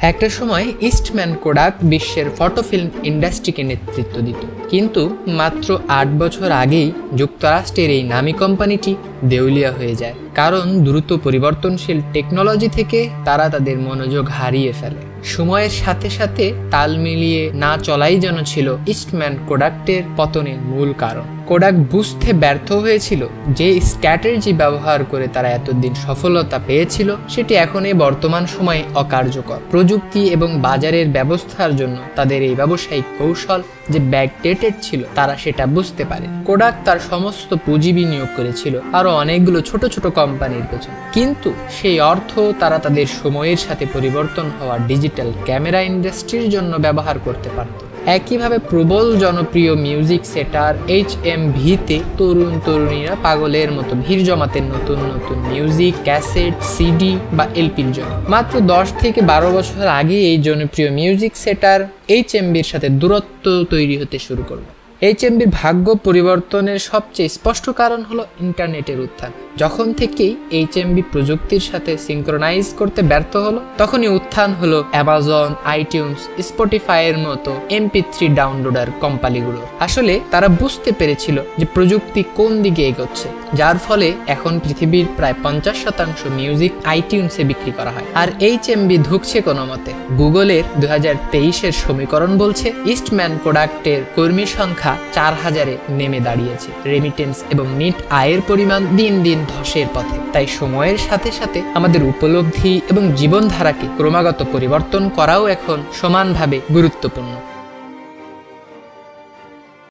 একটা সময় Eastman Kodak বিশ্বের ফটো ফিল্ম ইন্ডাস্ট্রিকে নেতৃত্ব দিত, কিন্তু মাত্র 8 বছর আগেই যুক্তরাষ্ট্রের এই নামী কোম্পানিটি দেউলিয়া হয়ে যায়, কারণ দ্রুত পরিবর্তনশীল টেকনোলজি থেকে তারা তাদের মনোযোগ হারিয়ে ফেলে। সময়ের সাথে সাথে তাল মিলিয়ে না চলাই যেন ছিল ইস্টম্যান কোডাকের পতনের মূল কারণ। কোডাক বুঝতে ব্যর্থ হয়েছিল যে স্ট্র্যাটেজি ব্যবহার করে তারা এতদিন সফলতা পেয়েছিল সেটি এখন এই বর্তমান সময়ে অকার্যকর। প্রযুক্তি এবং বাজারের ব্যবস্থার জন্য তাদের এই ব্যবসায়িক কৌশল যে ব্যাকডেটেড ছিল তারা সেটা বুঝতে পারে। কোডাক তার সমস্ত পুঁজি বিনিয়োগ করেছিল আরো অনেকগুলো ছোট ছোট কোম্পানির পেছনে, কিন্তু সেই অর্থ তারা তাদের সময়ের সাথে পরিবর্তন হওয়া ডিজিটাল ক্যামেরা ইন্ডাস্ট্রির জন্য ব্যবহার করতে পারত। একইভাবে প্রবল জনপ্রিয় মিউজিক সেটার HMV-তে তরুণ তরুণীরা পাগলের মতো ভিড় জমাতেন নতুন নতুন মিউজিক ক্যাসেট, সিডি বা এলপির জন্য। মাত্র 10 থেকে 12 বছর আগে এই জনপ্রিয় মিউজিক সেটার HMV-র সাথে দূরত্ব তৈরি হতে শুরু করলো। HMV-র ভাগ্য পরিবর্তনের সবচেয়ে স্পষ্ট কারণ হলো ইন্টারনেটের উত্থান। যখন থেকেই HMV প্রযুক্তির সাথে সিঙ্ক্রোনাইজ করতে ব্যর্থ হলো, তখনই উত্থান হলো অ্যামাজন, আইটিউনস, স্পটিফাই এর মতো MP3 ডাউনলোডার কোম্পানিগুলো। আসলে তারা বুঝতে পেরেছিল যে প্রযুক্তি কোন দিকে এগোচ্ছে, যার ফলে এখন পৃথিবীর প্রায় 50% মিউজিক আইটিউনসে বিক্রি করা হয়। আর HMV ধুকছে কোনো মতে। গুগলের 2023-এর সমীকরণ বলছে ইস্টম্যান কোডাকের কর্মী সংখ্যা 4000-এ নেমে দাঁড়িয়েছে। রেমিটেন্স এবং নেট আয়ের পরিমাণ দিন দিন ধসের পথে। তাই সময়ের সাথে সাথে আমাদের উপলব্ধি এবং জীবনধারাকে ক্রমাগত পরিবর্তন করাও এখন সমানভাবে গুরুত্বপূর্ণ।